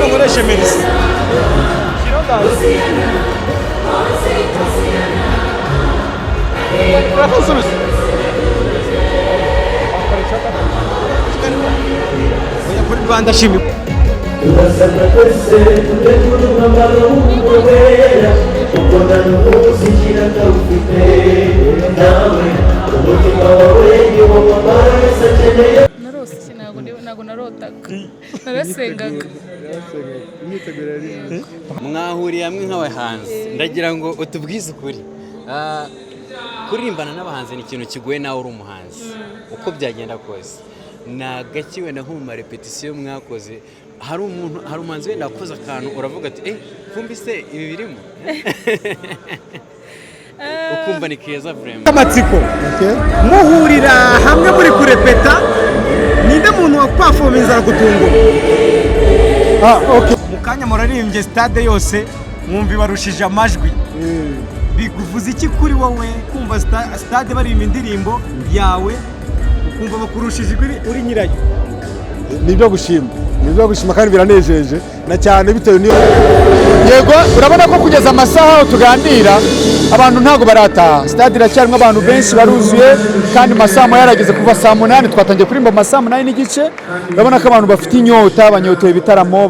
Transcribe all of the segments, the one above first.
hano nkoreshe Mercy kuri Rwanda shimi narose ntago narotaga narasengaga mwahuriye hamwe nk'abahanzi ndagira ngo utubwize ukuri kuririmbana n'abahanzi ni ikintu kigoye nawe uri umuhanzi uko byagenda kose nagaki wenda nko mu marepetisiyo mwakoze hari umuhanzi wenda wakoze akantu uravuga ati kumbi se ibi birimo ukumva ni keza vraiment amatsiko muhurira hamwe muri kurepeta ninde muntu wa performance aragutungura mukanya murarimbye stade yose mwumva barushije amajwi biguvuze iki kuri wowe kumva stade barimba indirimbo yawe ukumva bakurushije uri nyirayo nibyo gushima kandi biranejeje na cyane bitewe niyo yego urabona ko kugeza amasaha tuganira abantu ntago barataha stade iracyarimo abantu benshi baruzuye kandi masaha yarageze kuva saa 8 twatangiye kurimba masaha 8 n'igice urabona ko abantu bafite inyota banyotoye ibitaramo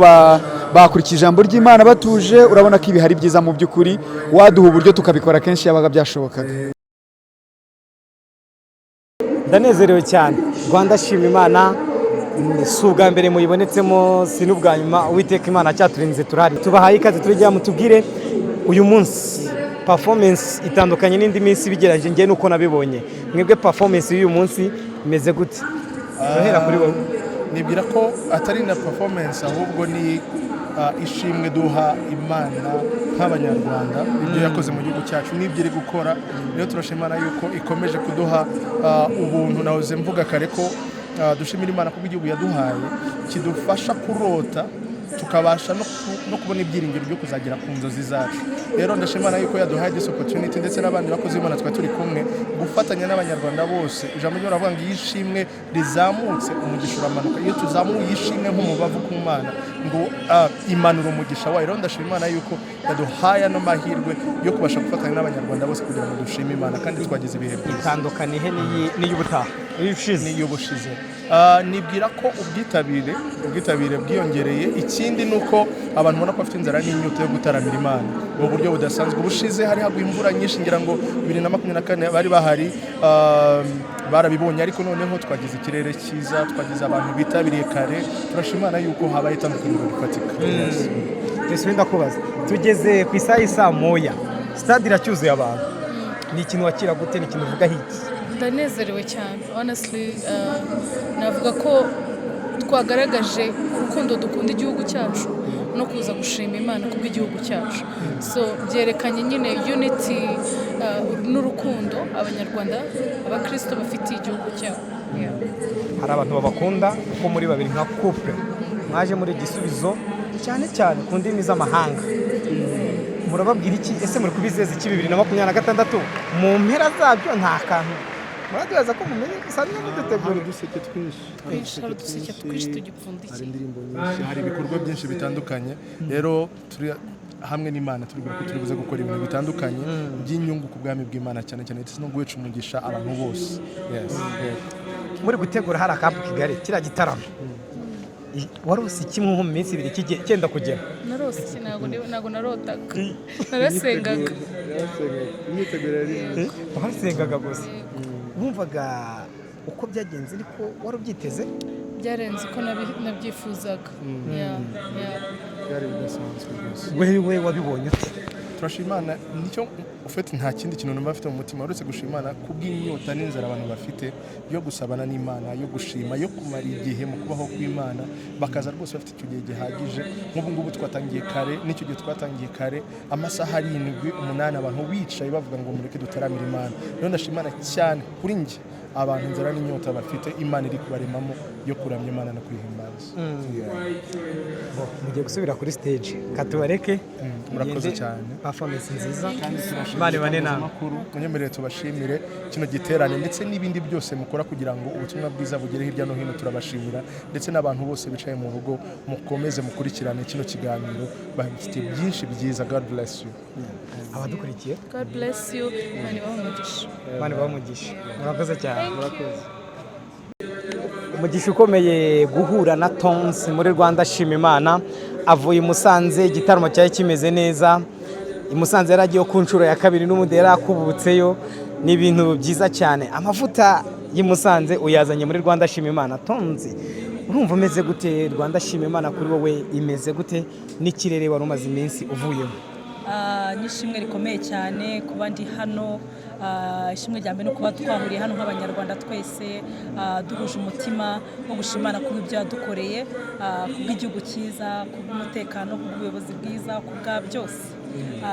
bakurikije ijambo ry'Imana batuje urabona ko ibi hari byiza mu by'ukuri waduha uburyo tukabikora kenshi yabaga byashobokaga ndanezerewe cyane Rwanda shima Imana si ubwa mbere muyibonetsemo si n'ubwa nyuma Uwiteka Imana cyaturinze turari tubahaye ikaze turejya mutubwire uyu munsi performance itandukanye n'indi minsi bigeranje ngiye nuko nabibonye mwebwe performance y'uyu munsi imeze gute urahera kuri wowe nibwira ko atari na performance ahubwo ni ishimwe duha Imana nk'abanyarwanda ibyo yakoze mu gihugu cyacu n'ibyo iri gukora niyo turashimana yuko ikomeje kuduha ubuntu nahoze mvuga kare ko dushimira Imana kuko igihugu yaduhaye kidufasha kurota tukabasha no kubona ibyiringiro byo kuzagera ku nzozi zacu rero ndashimana yuko yaduhaye this opportunity ndetse n'abandi bakozi b'Imana twa turi kumwe gufatanya n'abanyarwanda bose ijambo ryo ravuga ngo yishimwe rizamutse umugisha uramanuka iyo tuzamuye yishimwe nk'umubavu ku Mana ngo imanura umugisha wayo rero ndashimana yuko yaduhaye no mahirwe yo kubasha gufatanya n'abanyarwanda bose kugira ngo dushime Imana kandi twagize ibihe byiza itandukaniye n'iy'ubutaha n'iy'ubushize nibwira ko ubwitabire bwiyongereye ikindi nuko abantu ubona ko bafite inzara n'inyota yo gutaramira Imana mu buryo budasanzwe ubushize hari haguye imvura nyinshi ngira ngo 2024 bari bahari barabibonye ariko noneho twagize ikirere cyiza twagize abantu bitabiriye kare turashimana yuko habaye itandukaniro rifatika Twese ndakubaza tugeze ku isaha moya stade iracyuzuye abantu ni ikintu wakira gute ni ikintu uvuga hiki ndanezerewe cyane honestly navuga ko twagaragaje urukundo dukunda igihugu cyacu no kuza gushima Imana kubw'igihugu cyacu so byerekanye nyine unity n'urukundo abanyarwanda abakristo bafitiye igihugu cyabo hari abantu babakunda uko muri babiri nka couple mwaje muri Gisubizo cyane ku ndimi z'amahanga murababwira iki ese muri kubizeza iki 2026 mu mpera zabyo nta kantu muradubaza ko mumenye gusanzwe mudutegura uduseke twinshi tugipfundikiye hari indirimbo nyinshi hari ibikorwa byinshi bitandukanye rero turi hamwe n'Imana turi buze gukora ibintu bitandukanye by'inyungu ku bwami bw'Imana cyane no guheca umugisha abantu bose muri gutegura hari akapu Kigali kira gitaramo warose kimwe nko mu minsi 2 cyenda kugera narose ntago narotaga narasengaga wasengaga gusa wumvaga uko byagenze ariko warubyiteze byarenze ko nabyifuzaga byari bidasanzwe wewe wabibonye ute turashimana nicyo ufite nta kindi kintu numva afite mu mutima uretse gushimana kubw'inyota n'inzara abantu bafite yo gusabana n'Imana yo gushima yo kumara igihe mu kubaho kw'Imana bakaza rwose bafite icyo gihe gihagije nk'ubu ngubu twatangiye kare n'icyo gihe twatangiye kare amasaha 7-8 abantu bicaye bavuga ngo mureke dutaramira Imana rero ndashimana cyane kuri njye abantu inzara n'inyota bafite Imana iri kubaremamo yo kuramya Imana no kwihimbaza mugiye gusubira kuri stage katubareke murakoze cyane performance nziza Imana ibane namwe munyemerere tubashimire kino giterane ndetse n'ibindi byose mukora kugira ngo ubutumwa bwiza bugere hirya no hino turabashimira ndetse n'abantu bose bicaye mu rugo mukomeze mukurikirane kino kiganiro bafite byinshi byiza. God bless you. abadukurikiye God bless you. Imana ibahe umugisha. Imana ibahe umugisha. Murakoze cyane. Murakoze. Umugisha ukomeye guhura na Tonzi muri Rwanda Shima Imana avuye i Musanze, igitaramo cyari kimeze neza. I Musanze yaragiye ku nshuro ya kabiri n'umundi yarakubutseyo, ni ibintu byiza cyane. Amavuta y'i Musanze uyazanye muri Rwanda Shima Imana. Tonzi, urumva umeze gute? Rwanda Shima Imana kuri wowe imeze gute n'ikirere wari umaze iminsi uvuyemo? Nishimwe rikomeye cyane kuba ndi hano. Ishimwe rya mbere no kuba twahuriye hano nk'abanyarwanda twese duhuje umutima wo gushimana ku byo yadukoreye, ku bw'igihugu cyiza, ku bw'umutekano, ku bw'ubuyobozi bwiza, ku bwa byose.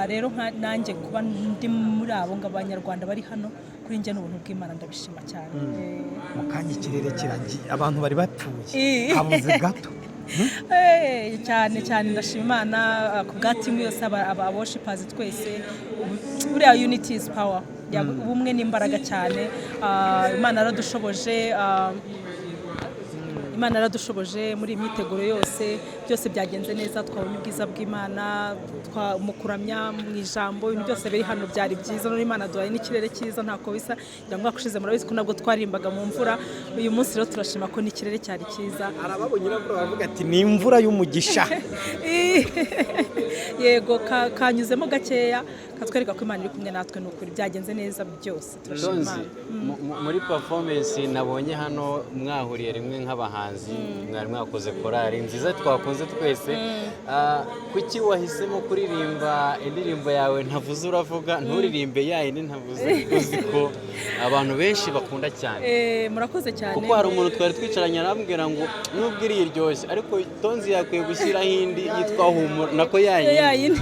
Rero nanjye kuba ndi muri abo ng'abanyarwanda bari hano kuri njye n'ubuntu bw'Imana ndabishima cyane. Mu kanya ikirere kiragiye, abantu bari batuye habuze gato. cyane cyane ndashima Imana ku bwa timu yose aba worshipers twese. Buriya unity is power, ubumwe n'imbaraga cyane. Imana yaradushoboje muri imyiteguro yose, byose byagenze neza. Twabonye ubwiza bw'Imana mu kuramya mu ijambo, ibintu byose biri hano byari byiza. None Imana duhaye n'ikirere cyiza ntako bisa. Mwaka ushize murabizi ko nabwo twarimbaga mu mvura, uyu munsi rero turashima ko n'ikirere cyari cyiza. Arababonye nabwo bavuga ati ni imvura y'umugisha. Yego kanyuzemo gakeya katwereka ko Imana iri kumwe natwe, n'ukuri byagenze neza byose. Turashima muri performance nabonye hano mwahuriye rimwe nk'abahanzi, mwari mwakoze korali nziza twakoze twese. Kuki wahisemo kuririmba indirimbo yawe ntavuze uravuga, nturirimbe yayindi ntavuze, uzi ko abantu benshi bakunda cyane? Murakoze cyane. Kuko hari umuntu twari twicaranye arambwira ngo nubwo iri iryoshye ariko Tonzi yakwiye gushyiraho indi yitwa Humura, nako yayindi.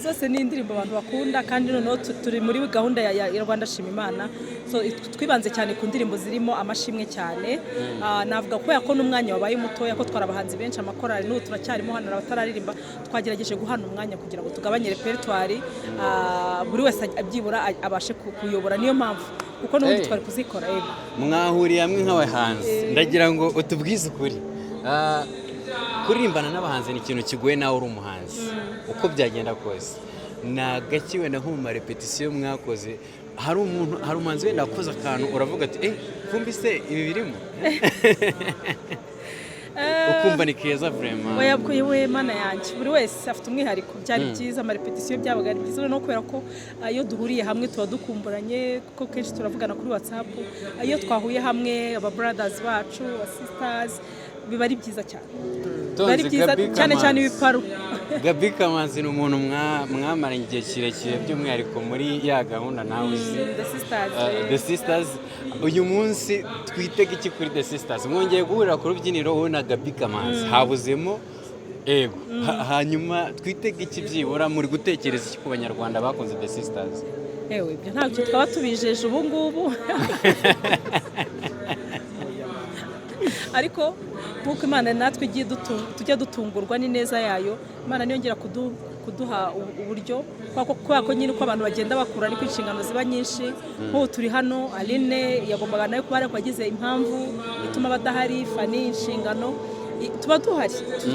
Zose ni indirimbo abantu bakunda, kandi noneho turi muri gahunda ya Rwanda Shima Imana, so twibanze cyane ku ndirimbo zirimo amashimwe cyane. Navuga ko yako n'umwanya wabaye mutoya, ko twarabahanzi benshi amakorali n'ubu turacyarimo hano abatararirimba. Twagerageje guhana umwanya kugira ngo tugabanye repertoire, buri wese abyibura abashe kuyobora. Niyo mpamvu kuko n'ubundi twari kuzikora. Mwahuriye hamwe nk'abahanzi, ndagira ngo utubwize ukuri. Kuririmbana n'abahanzi ni ikintu kigoye nawe uri umuhanzi, uko byagenda kose. Nagaki wenda nko mu marepetisiyo mwakoze, hari umuhanzi wenda wakoze akantu uravuga ati kumbi se ibi birimo? Ukumva ni keza vraiment. We Mana yanjye, buri wese afite umwihariko. Byari byiza, amarepetisiyo byabaga ari byiza, no kubera ko iyo duhuriye hamwe tuba dukumburanye, kuko kenshi turavugana kuri WhatsApp. Iyo twahuye hamwe aba brothers bacu, aba sisters, biba ari byiza cyane. Bari byiza cyane cyane ibiparu. Gaby Kamanzi ni umuntu mwamaranye igihe kirekire, by'umwihariko muri ya gahunda nawe uzi The Sisters. Uyu munsi twitega iki kuri The Sisters? Mwongeye guhurira ku rubyiniro wowe na Gaby Kamanzi, habuzemo ego. Hanyuma twitega iki byibura, muri gutekereza iki ku banyarwanda bakunze The Sisters? Ibyo ntabwo twaba tubijeje ubu ngubu, ariko nk'uko Imana natwe igiye tujya dutungurwa n'ineza yayo. Imana niyongera kuduha uburyo, kubera ko nyine uko abantu bagenda bakura niko inshingano ziba nyinshi. Nk'ubu turi hano, Aline yagombaga nawe kuba yagize impamvu ituma badahari, Fani inshingano, tuba duhari.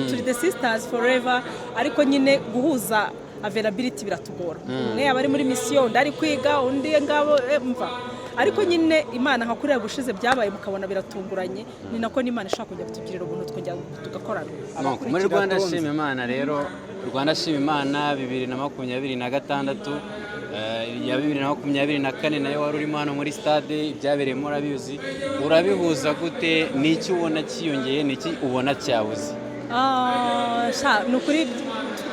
Turi The Sisters forever, ariko nyine guhuza availability biratugora. Umwe yaba ari muri mission, undi ari kwiga, undi ngabo mva. Ariko nyine Imana nka kuriya gushize byabaye mukabona biratunguranye, ni nako n'Imana ishaka kujya kutugirira ubuntu twongera tugakorana. Muri Rwanda Shima Imana rero, Rwanda Shima Imana 2026, ya 2024 nayo wari urimo hano muri stade, ibyabereyemo urabizi. Urabihuza gute? N'iki ubona kiyongeye, n'iki ubona cyabuze? Nukuri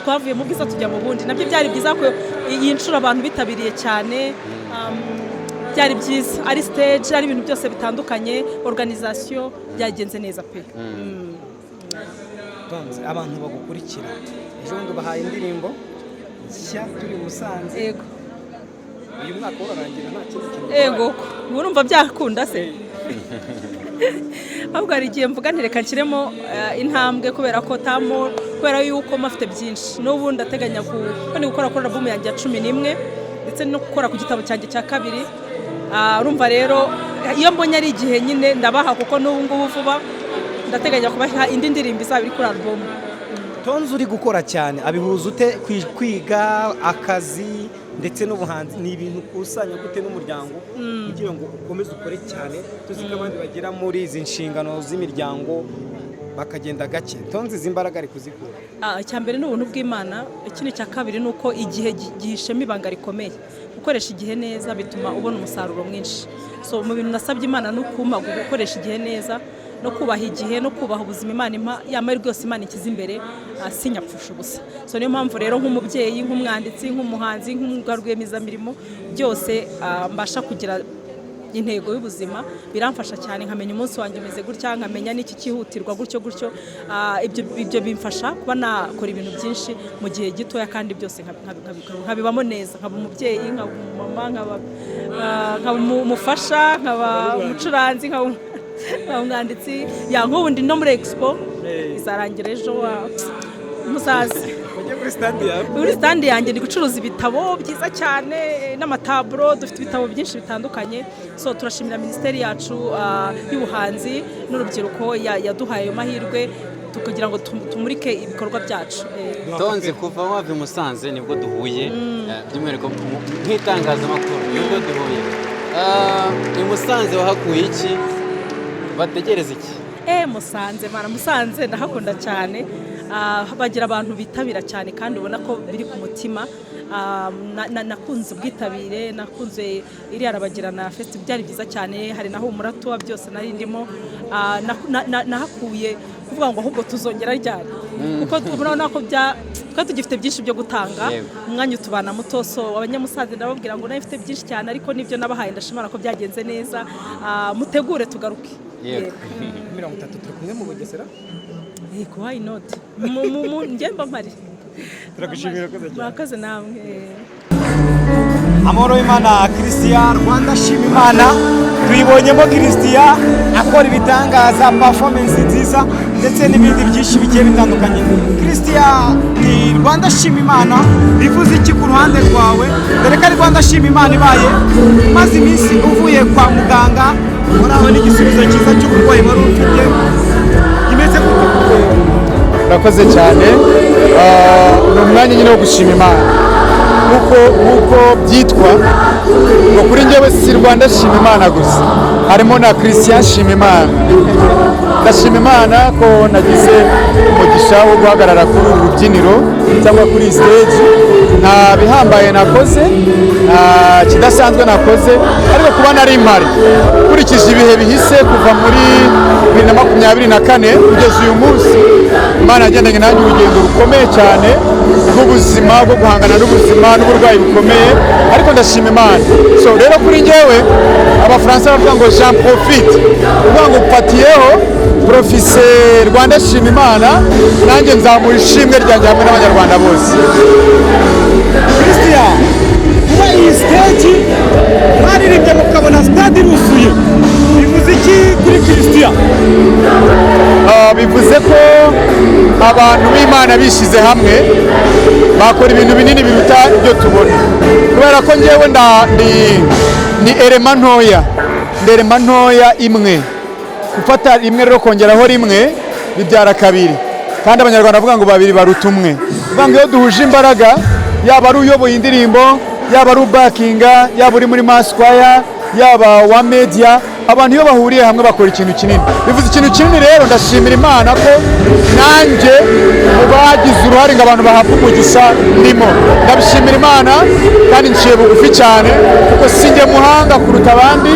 twavuye mu bwiza tujya mu bundi, nabyo byari byiza ko iyi nshuro abantu bitabiriye cyane. Byari byiza, ari stage, ari ibintu byose bitandukanye, organisation byagenze neza pe. Tonzi, abantu bagukurikira ejo bundi bahaye indirimbo nshya turi Musanze. Yego, uyu mwaka urarangira nta kintu. Yego, urumva byakunda se? ahubwo hari igihe mvuga ntireka nshyiremo intambwe kubera ko kubera yuko mafite byinshi n'ubu ndateganya gukora kuri album yanjye ya 11 ndetse no gukora ku gitabo cyanjye cya 2 urumva rero iyo mbonye ari igihe nyine ndabaha kuko n'ubu ngubu vuba ndateganya kubaha indi ndirimbo izaba iri kuri album. Tonzi uri gukora cyane abihuza ute kwiga akazi ndetse n'ubuhanzi ni ibintu kusanya gute n'umuryango kugira ngo ukomeze ukore cyane tuzi ko abandi bagera muri izi nshingano z'imiryango bakagenda gake Tonzi izi mbaraga ari kuzikura? Icya mbere ni ubuntu bw'Imana, ikindi cya kabiri ni uko igihe gihishemo ibanga rikomeye. Gukoresha igihe neza bituma ubona umusaruro mwinshi. So mu bintu nasabye Imana no gukoresha igihe neza no kubaha igihe no kubaha ubuzima Imana yamara rwose Imana ikiza imbere sinyapfusha ubusa. So niyo mpamvu rero nk'umubyeyi, nk'umwanditsi, nk'umuhanzi, nk'umugwarwemizamirimo byose mbasha kugira intego y'ubuzima biramfasha cyane nkamenya umunsi wanjye umeze gutya nkamenya n'iki kihutirwa gutyo ibyo bimfasha kuba nakora ibintu byinshi mu gihe gitoya kandi byose nkabibamo neza nkaba umubyeyi nkaba umumama nkaba umufasha nkaba umucuranzi nkaba umwanditsi nk'ubundi no muri expo izarangira ejo muzazi muri stand yanjye ndi gucuruza ibitabo byiza cyane n'amataburo dufite ibitabo byinshi bitandukanye so turashimira ministeri yacu y'ubuhanzi n'urubyiruko yaduhaye ayo mahirwe tukagira ngo tumurike ibikorwa byacu. Tonzi kuva wava i Musanze nibwo duhuye by'umwihariko nk'itangazamakuru nibwo duhuye i Musanze wahakuye iki bategereza iki? Musanze ndahakunda cyane bagira abantu bitabira cyane kandi ubona ko biri ku mutima. Nakunze ubwitabire nakunze iriya Arabagirana festival byari byiza cyane hari naho umuratuwa byose nari ndimo nahakuye kuvuga ngo ahubwo tuzongera ryari kuko tubona ko twa tugifite byinshi byo gutanga umwanya utubana muto so abanyamusanze ndababwira ngo nafite byinshi cyane ariko nibyo nabahaye ndashimara ko byagenze neza mutegure tugaruke. 30 turi kumwe mu Bugesera why not ngemba mpari turagushimira ko murakoze namwe. Amahoro y'Imana Christian Rwanda shima Imana tuyibonyemo Christian akora ibitangaza performance nziza ndetse n'ibindi byinshi bigiye bitandukanye. Christian ni Rwanda shima Imana bivuze iki ku ruhande rwawe? Dore ko ari Rwanda shima Imana ibaye maze iminsi uvuye kwa muganga uraho n'igisubizo cyiza cy'uburwayi wari ufite imeze gute? Urakoze cyane ni umwanya nyine wo gushima Imana kuko byitwa ngo kuri njyewe si Rwanda shima Imana gusa harimo na Christian shima Imana. Ndashima Imana ko nagize umugisha wo guhagarara kuri uru rubyiniro cyangwa kuri stage nta bihambaye nakoze nta kidasanzwe nakoze ariko kuba nari mpari kurikije ibihe bihise kuva muri 2024 kugeza uyu munsi Imana yagendanye nanjye urugendo rukomeye cyane rw'ubuzima bwo guhangana n'ubuzima n'uburwayi bukomeye ariko ndashima Imana. So rero kuri njyewe abafaransa bavuga ngo j'en profite uvuga ngo mfatiyeho Professeur Rwanda shima Imana nanjye nzamura ishimwe ryanjye hamwe n'abanyarwanda bose. Christian kuba iyi stage mwaririmbye mukabona stade iruzuye bivuze iki kuri Christian? Bivuze ko abantu b'Imana bishyize hamwe bakora ibintu binini biruta ibyo tubona kubera ko njyewe ni erema ntoya imwe gufata rimwe rero kongeraho rimwe bibyara kabiri kandi abanyarwanda bavuga ngo babiri baruta umwe bavuga ngo iyo duhuje imbaraga yaba ari uyoboye indirimbo yaba ari ubakinga yaba uri muri mass choir yaba wa media abantu iyo bahuriye hamwe bakora ikintu kinini bivuze ikintu kinini. Rero ndashimira Imana ko nanjye mu bagize uruhare ngo abantu bahabwe umugisha ndimo ndabishimira Imana kandi nciye bugufi cyane kuko sinjye muhanga kuruta abandi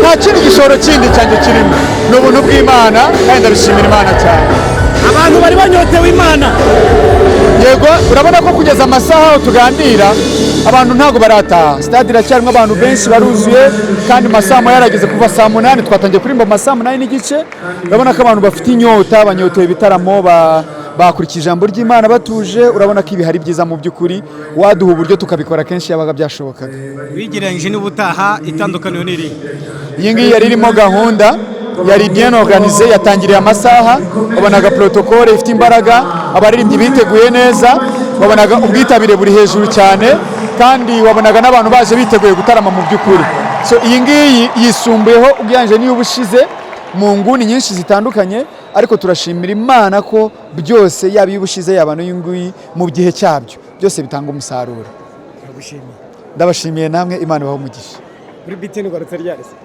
nta kindi gishoro kindi cyanjye kirimo ni ubuntu bw'Imana kandi ndabishimira Imana cyane. Abantu bari banyotewe Imana yego urabona ko kugeza amasaha aho tuganira abantu ntago barataha stade iracyarimo abantu benshi baruzuye kandi masaha yarageze kuva saa 8 twatangiye kurimba masaha 8 n'igice urabona ko abantu bafite inyota banyotewe ibitaramo bakurikije ijambo ry'Imana batuje, urabona ko ibi hari byiza mu by'ukuri, waduha uburyo tukabikora kenshi yabaga byashobokaga. wigereranyije n'ubutaha itandukaniro n'iri Iyi ngiyi yari irimo gahunda, yari bien organisé, yatangiriye amasaha, wabonaga protocole ifite imbaraga, abaririmbyi biteguye neza, wabonaga ubwitabire buri hejuru cyane, kandi wabonaga n'abantu baje biteguye gutarama mu by'ukuri. So iyi ngiyi yisumbuyeho ugereranyije n'iyo ubushize mu nguni nyinshi zitandukanye, ariko turashimira Imana ko byose yaba iyo ubushize yaba n'uyu nguyu mu gihe cyabyo byose bitanga umusaruro. Ndabashimiye namwe, Imana ibahe umugisha. kuri BTN ugarutse ryarese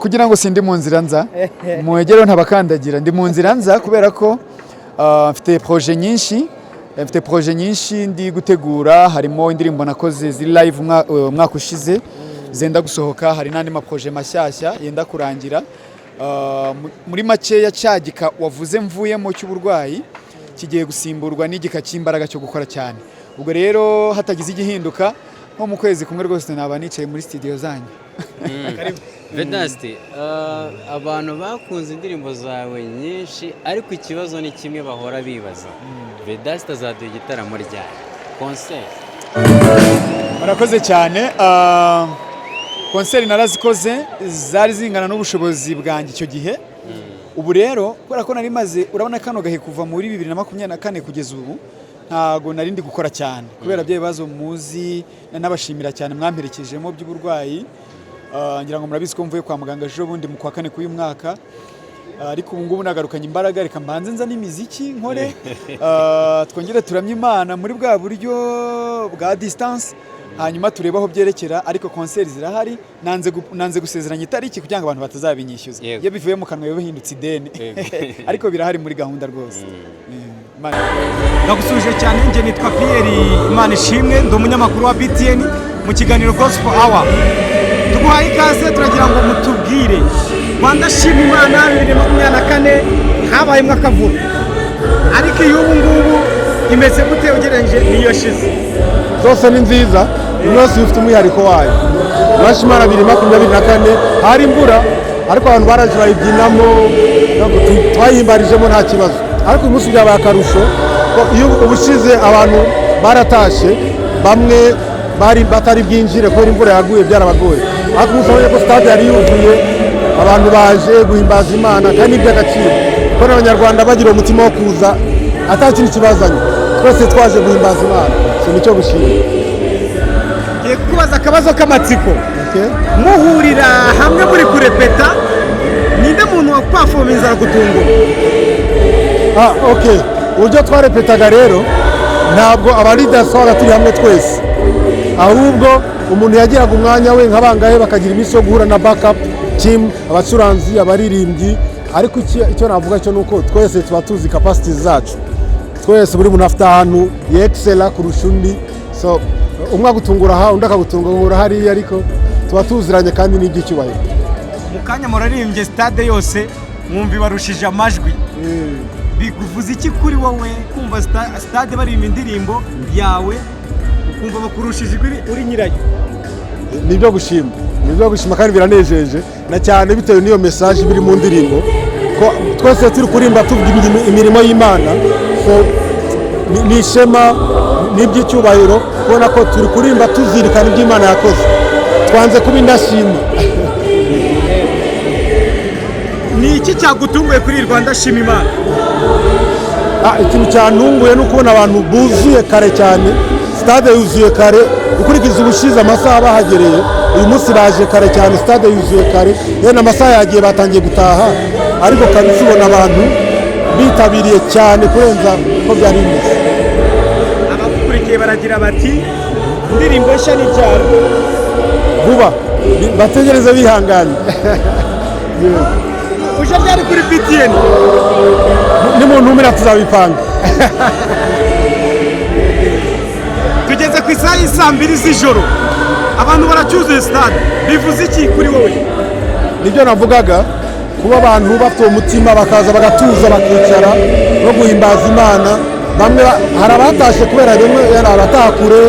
Kugira ngo sindi mu nzira nza muwegereho ntabakandagira, ndi mu nzira nza kubera ko mfite projet nyinshi ndi gutegura, harimo indirimbo nakoze ziri live umwaka ushize zenda gusohoka, hari n'andi maprojet mashyashya yenda kurangira. Muri makeya cyagika wavuze mvuyemo cy'uburwayi kigiye gusimburwa n'igika cy'imbaraga cyo gukora cyane. Ubwo rero hatagize igihinduka nko mu kwezi kumwe rwose naba nicaye muri studio zanyu. Vedaste, abantu bakunze indirimbo zawe nyinshi, ariko ikibazo ni kimwe bahora bibaza, Vedaste azaduha igitaramo ryari, concert? Murakoze cyane. Concert narazikoze zari zingana n'ubushobozi bwanjye icyo gihe. Ubu rero kubera ko nari maze, urabona kano gahe kuva muri 2024 kugeza ubu ntago nari ndi gukora cyane kubera bya bibazo muzi, n'abashimira cyane mwamperekejemo by'uburwayi. Ngira ngo murabizi ko mvuye kwa muganga ejo bundi mu kwa kane k'uyu mwaka, ariko ubu ngubu nagarukanye imbaraga, reka mbanze nza n'imiziki nkore, twongere turamye Imana muri bwa buryo bwa distance, hanyuma tureba aho byerekera. Ariko concert zirahari, nanze gusezeranya itariki kugira ngo abantu batazabinyishyuza, iyo bivuye mu kanwa biba bihindutse ideni, ariko birahari muri gahunda rwose. ndagusuje cyane, njye nitwa Pierre Imana ishimwe, ndi umunyamakuru wa BTN mu kiganiro Gospel Hour. Tuguhaye ikaze, turagira ngo mutubwire Rwanda shima Imana 2024 habayemo akavuyo, ariko iyo ubu ngubu imeze gute ugereranyije n'iyo shize? zose ni nziza, buri wese ufite umwihariko wayo. Urashimana 2024 hari imvura, ariko abantu baraje bayibyinamo, twayimbarijemo nta kibazo. Ariko uyu munsi byabaye akarusho, iyo ubushize abantu baratashe, bamwe bari batari bwinjire kubera imvura yaguye byarabagoye. Ariko umunsi wabonye ko stade yari yuzuye, abantu baje guhimbaza Imana, kandi ni iby'agaciro ko n'Abanyarwanda bagira umutima wo kuza atakintu kibazanye, twese twaje guhimbaza Imana, so nicyo gushima. Ngiye kukubaza akabazo k'amatsiko. Muhurira hamwe muri kurepeta, ninde muntu wa performance aragutungura? Okay, uburyo twarepetaga rero ntabwo abaleaders twaba turi hamwe twese, ahubwo umuntu yagiraga umwanya we nk'abangahe bakagira iminsi yo guhura na backup team, abacuranzi, abaririmbyi. Ariko icyo navuga cyo nuko twese tuba tuzi capacities zacu, twese buri muntu afite ahantu yexcella kurusha undi, so umwe agutungura aha undi akagutungura hariya, ariko tuba tuziranye kandi ni iby'icyubahiro. Mu kanya muraririmbye stade yose, mwumva barushije amajwi, biguvuze iki kuri wowe kumva stade baririmba indirimbo yawe ukumva bakurushije uri nyirayo? Nibyo gushima kandi biranejeje, na cyane bitewe n'iyo message biri mu ndirimbo ko twese turi kurimba tuvuga imirimo y'Imana. So ni ishema n'iby'icyubahiro kubona ko turi kurimba tuzirikana ibyo Imana yakoze, twanze kuba indashima. Ni iki cyagutunguye kuri Rwanda shima Imana? Ikintu cyantunguye ni ukubona abantu buzuye kare cyane, stade yuzuye kare, ukurikiza ubushize amasaha bahagereye, uyu munsi baje kare cyane, stade yuzuye kare, yenda amasaha yagiye batangiye gutaha, ariko kabisa ubona abantu bitabiriye cyane kurenza ko byari bimeze. Abakurikiye baragira bati indirimbo nshya ni ryari? Vuba bategereze bihanganye. Uje byari kuri BTN? Ni muntu umira tuzabipanga. Tugeze ku isaha y'isa 2 z'ijoro, abantu baracyuzuye stade, bivuze iki kuri wowe? Nibyo navugaga, kuba abantu bafite umutima bakaza bagatuza bakicara no guhimbaza Imana. Bamwe hari abatashe kubera rimwe yari abatakure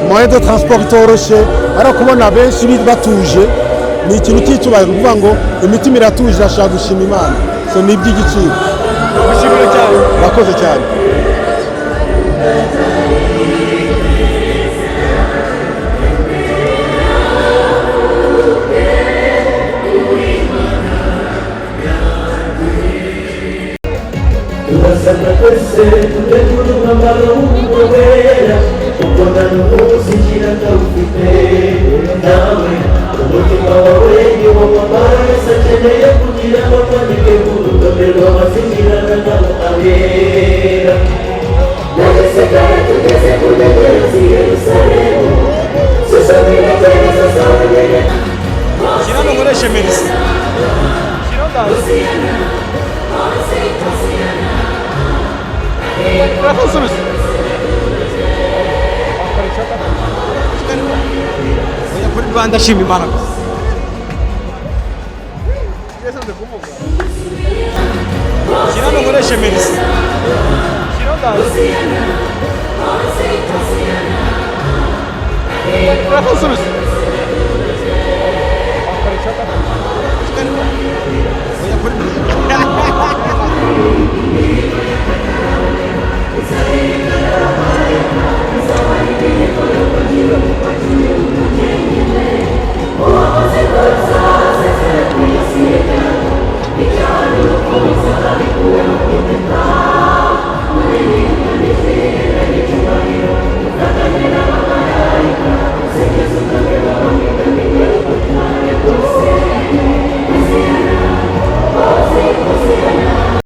moyen de transport itoroshe, ariko kubona benshi batuje ni ikintu cy'icyubahiro, kuvuga ngo imitima iratuje irashaka gushima Imana, so ni iby'igiciro. turagushimira cyane. murakoze cyane. Turasabwa twese tutegura umwambaro w'ubutabera kuko nta n'umunsi ugira atawufite nawe umutima wawe ni wo mwambaro wese akeneye kugira ngo twandike ku rutonde rw'abazingirana nabo abera nagesekara tugeze ku ndegero z'i Yerusalemu sosabira gereza z'abanyene Kirano nkoreshe Mercy. Urakosubiza. Oya kuri Rwanda shima Imana gusa. Kirano nkoreshe Mercy. Urakosubiza. Oya kuri